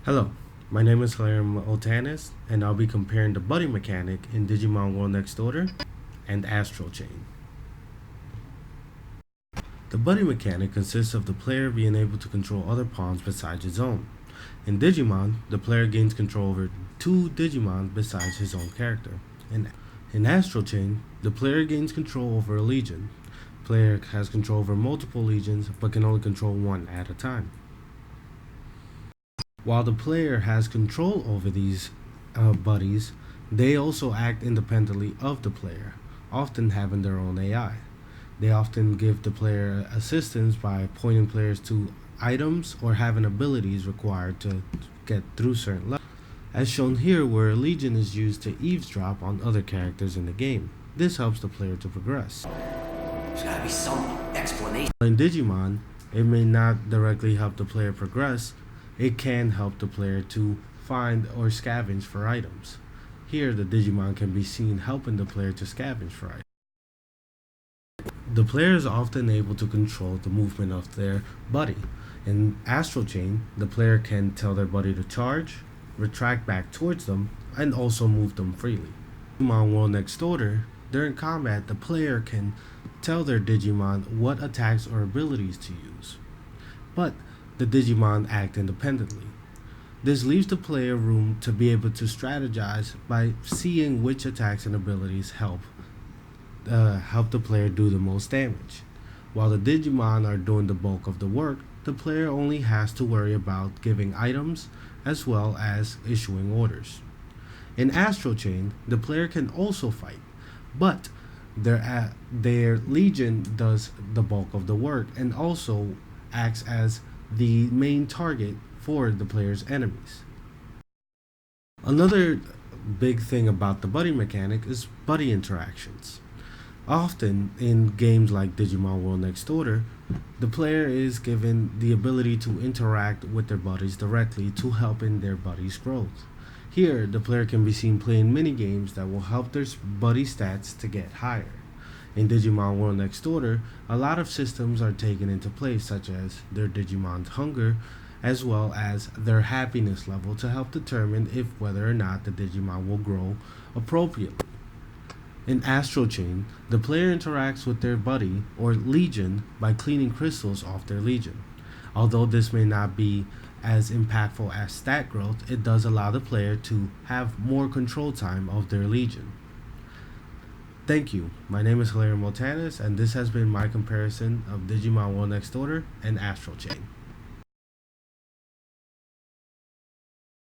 Hello, my name is Hilarium Otanis, and I'll be comparing the buddy mechanic in Digimon World Next Order and Astral Chain. The buddy mechanic consists of the player being able to control other pawns besides his own. In Digimon, the player gains control over two Digimon besides his own character. In Astral Chain, the player gains control over a legion. The player has control over multiple legions but can only control one at a time. While the player has control over these buddies, they also act independently of the player, often having their own AI. They often give the player assistance by pointing players to items or having abilities required to get through certain levels. As shown here, where a legion is used to eavesdrop on other characters in the game. This helps the player to progress. There's gotta be some explanation. In Digimon, it may not directly help the player progress. It can help the player to find or scavenge for items. Here, the Digimon can be seen helping the player to scavenge for items. The player is often able to control the movement of their buddy. In Astral Chain, the player can tell their buddy to charge, retract back towards them, and also move them freely. In Digimon World Next Order, during combat, the player can tell their Digimon what attacks or abilities to use. But the Digimon act independently. This leaves the player room to be able to strategize by seeing which attacks and abilities help the player do the most damage. While the Digimon are doing the bulk of the work, the player only has to worry about giving items as well as issuing orders. In Astral Chain, the player can also fight, but their legion does the bulk of the work and also acts as the main target for the player's enemies. Another big thing about the buddy mechanic is buddy interactions. Often in games like Digimon World Next Order, the player is given the ability to interact with their buddies directly to help in their buddies' growth. Here, the player can be seen playing mini games that will help their buddy stats to get higher. In Digimon World Next Order, a lot of systems are taken into place, such as their Digimon's hunger, as well as their happiness level to help determine if whether or not the Digimon will grow appropriately. In Astral Chain, the player interacts with their buddy or legion by cleaning crystals off their legion. Although this may not be as impactful as stat growth, it does allow the player to have more control time of their legion. Thank you. My name is Hilarium Motanis, and this has been my comparison of Digimon World Next Order and Astral Chain.